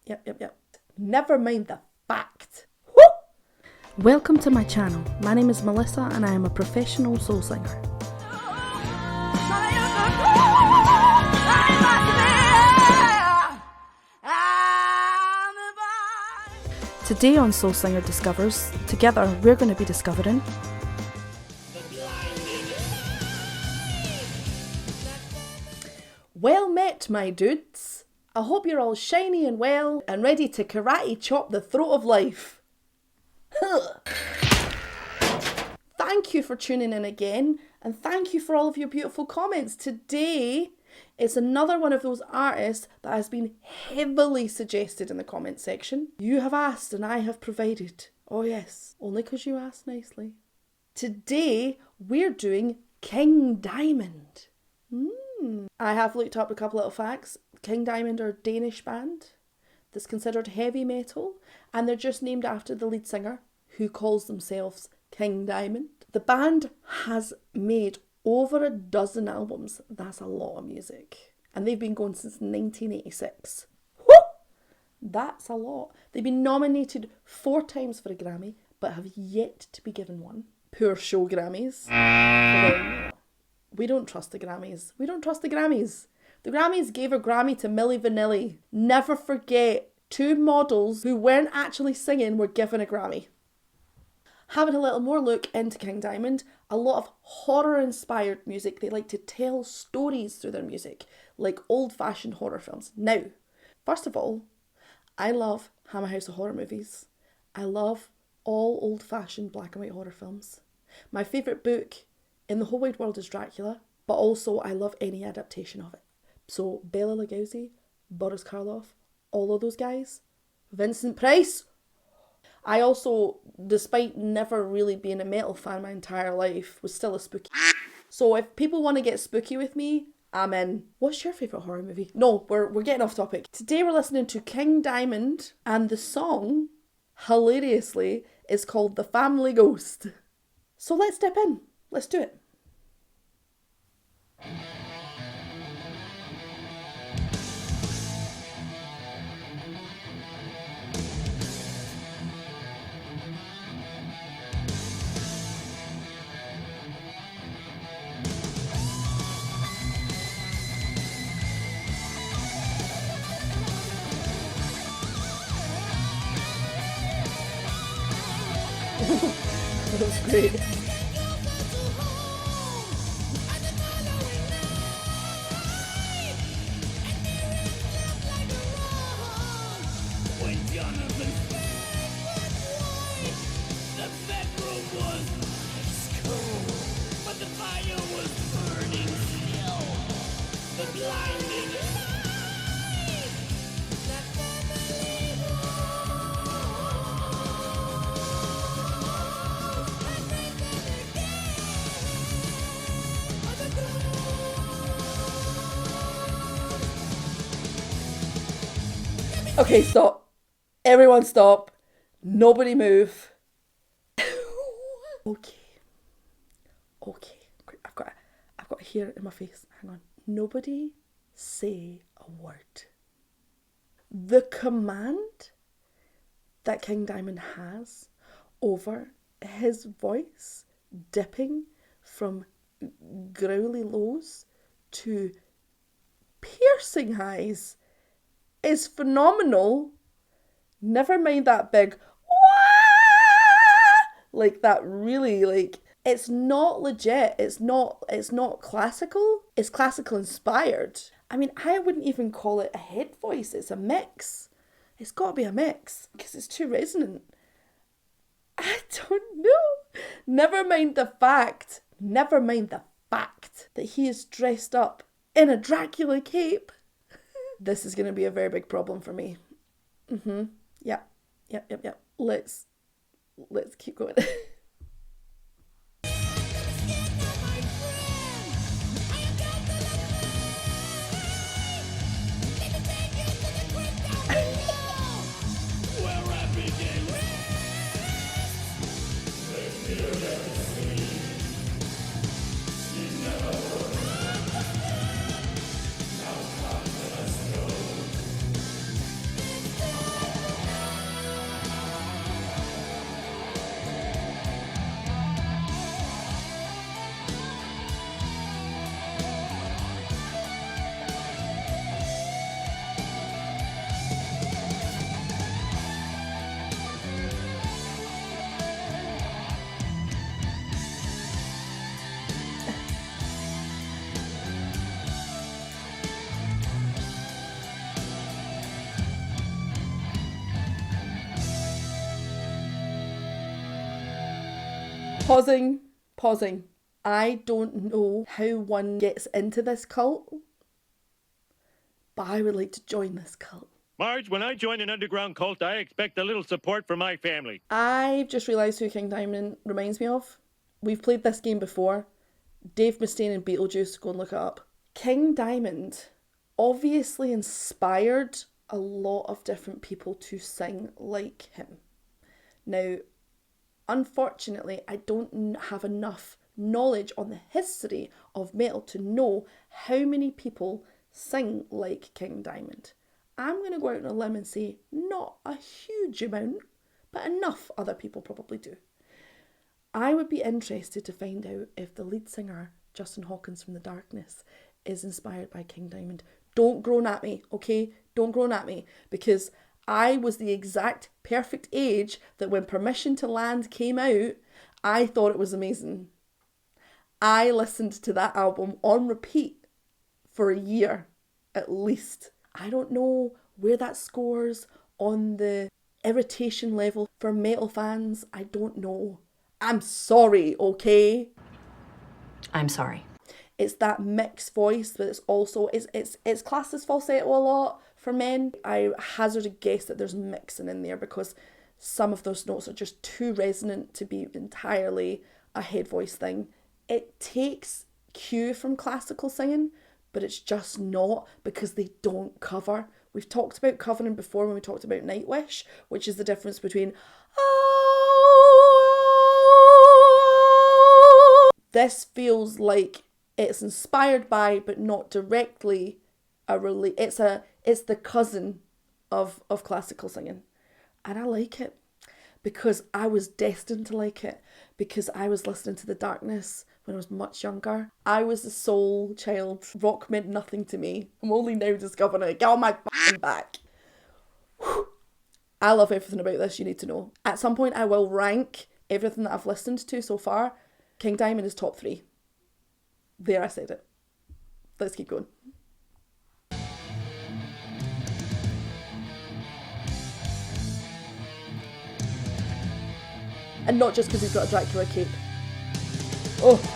Yep. Never mind the fact. Woo! Welcome to my channel. My name is Melissa and I am a professional soul singer. Today on Soul Singer Discovers, together we're going to be discovering Well met, my dudes. I hope you're all shiny and well and ready to karate chop the throat of life. Thank you for tuning in again, and thank you for all of your beautiful comments. Today is another one of those artists that has been heavily suggested in the comment section. You have asked and I have provided. Oh yes, only because you asked nicely. Today we're doing King Diamond. I have looked up a couple little facts. King Diamond are a Danish band that's considered heavy metal, and they're just named after the lead singer, who calls themselves King Diamond. The band has made over a dozen albums. That's a lot of music. And they've been going since 1986. Woo! That's a lot. They've been nominated 4 times for a Grammy, but have yet to be given one. Poor show Grammys. We don't trust the Grammys. We don't trust the Grammys. The Grammys gave a Grammy to Milli Vanilli. Never forget, 2 models who weren't actually singing were given a Grammy. Having a little more look into King Diamond, a lot of horror-inspired music. They like to tell stories through their music, like old-fashioned horror films. Now, first of all, I love Hammer House of Horror movies. I love all old-fashioned black and white horror films. My favourite book in the whole wide world is Dracula, but also I love any adaptation of it. So Bela Lugosi, Boris Karloff, all of those guys, Vincent Price. I also, despite never really being a metal fan my entire life, was still a spooky. So if people want to get spooky with me, I'm in. What's your favourite horror movie? No, we're getting off topic. Today we're listening to King Diamond, and the song, hilariously, is called The Family Ghost. So let's step in. Let's do it. That was great. Okay, stop. Everyone stop. Nobody move. Okay. I've got hair in my face. Hang on. Nobody say a word. The command that King Diamond has over his voice dipping from growly lows to piercing highs is phenomenal. Never mind that big wah! Like that really, like, it's not legit. It's not classical. It's classical inspired. I mean, I wouldn't even call it a head voice. It's a mix. It's got to be a mix because it's too resonant. I don't know. Never mind the fact that he is dressed up in a Dracula cape. This is going to be a very big problem for me. Yep. Let's keep going. Pausing. I don't know how one gets into this cult, but I would like to join this cult. Marge, when I join an underground cult, I expect a little support from my family. I've just realised who King Diamond reminds me of. We've played this game before. Dave Mustaine and Beetlejuice, go and look it up. King Diamond obviously inspired a lot of different people to sing like him. Now, unfortunately, I don't have enough knowledge on the history of metal to know how many people sing like King Diamond. I'm going to go out on a limb and say not a huge amount, but enough other people probably do. I would be interested to find out if the lead singer, Justin Hawkins from The Darkness, is inspired by King Diamond. Don't groan at me, okay? Don't groan at me, because I was the exact perfect age that when Permission to Land came out, I thought it was amazing. I listened to that album on repeat for a year, at least. I don't know where that scores on the irritation level for metal fans. I don't know. I'm sorry, okay? I'm sorry. It's that mixed voice, but it's also, it's classed as falsetto a lot for men. I hazard a guess that there's mixing in there because some of those notes are just too resonant to be entirely a head voice thing. It takes cue from classical singing, but it's just not because they don't cover. We've talked about covering before when we talked about Nightwish, which is the difference between this feels like it's inspired by, but not directly it's the cousin of classical singing. And I like it because I was destined to like it, because I was listening to The Darkness when I was much younger. I was a soul child. Rock meant nothing to me. I'm only now discovering it. Get on my back. Whew. I love everything about this, you need to know. At some point I will rank everything that I've listened to so far. King Diamond is top 3. There, I said it. Let's keep going. And not just because he's got a Dracula cape. Oh.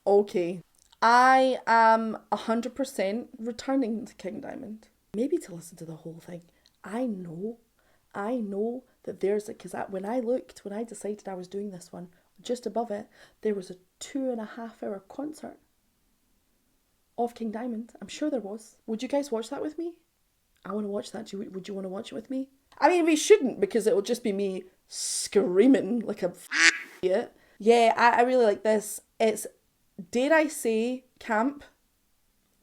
Okay. I am 100% returning to King Diamond. Maybe to listen to the whole thing. I know that there's because when I decided I was doing this one, just above it, there was a 2.5 hour concert of King Diamond. I'm sure there was. Would you guys watch that with me? I want to watch that. Would you want to watch it with me? I mean, we shouldn't, because it will just be me screaming like a idiot. Yeah, I really like this. It's, dare I say, camp.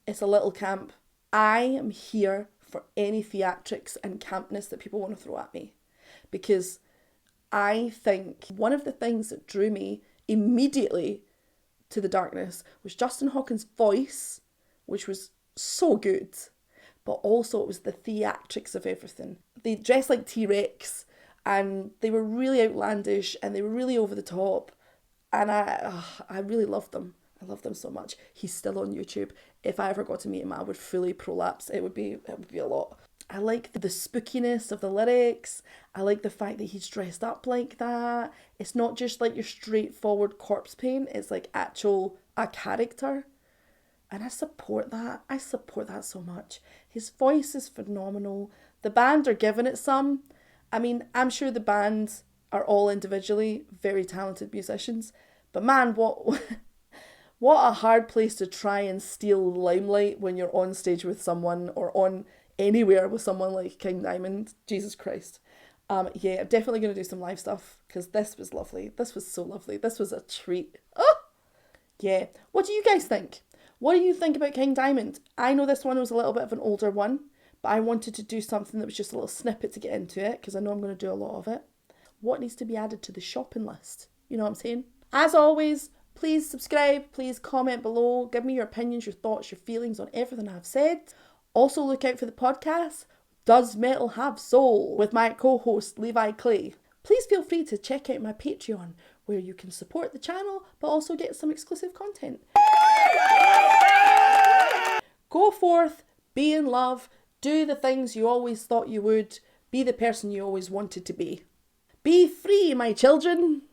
It's a little camp. I am here for any theatrics and campness that people want to throw at me. Because I think one of the things that drew me immediately to The Darkness was Justin Hawkins' voice, which was so good. But also it was the theatrics of everything. They dressed like T-Rex and they were really outlandish and they were really over the top. And I really loved them. I love them so much. He's still on YouTube. If I ever got to meet him, I would fully prolapse. It would be a lot. I like the spookiness of the lyrics. I like the fact that he's dressed up like that. It's not just like your straightforward corpse paint. It's like actual a character. And I support that. I support that so much. His voice is phenomenal. The band are giving it some. I mean, I'm sure the bands are all individually very talented musicians. But man, what what a hard place to try and steal limelight when you're on stage with someone or on anywhere with someone like King Diamond. Jesus Christ. Yeah, I'm definitely going to do some live stuff because this was lovely. This was so lovely. This was a treat. Oh, yeah. What do you guys think? What do you think about King Diamond? I know this one was a little bit of an older one, but I wanted to do something that was just a little snippet to get into it because I know I'm going to do a lot of it. What needs to be added to the shopping list? You know what I'm saying? As always, please subscribe, please comment below, give me your opinions, your thoughts, your feelings on everything I've said. Also look out for the podcast, Does Metal Have Soul? With my co-host Levi Clay. Please feel free to check out my Patreon where you can support the channel but also get some exclusive content. Go forth, be in love, do the things you always thought you would, be the person you always wanted to be. Be free, my children!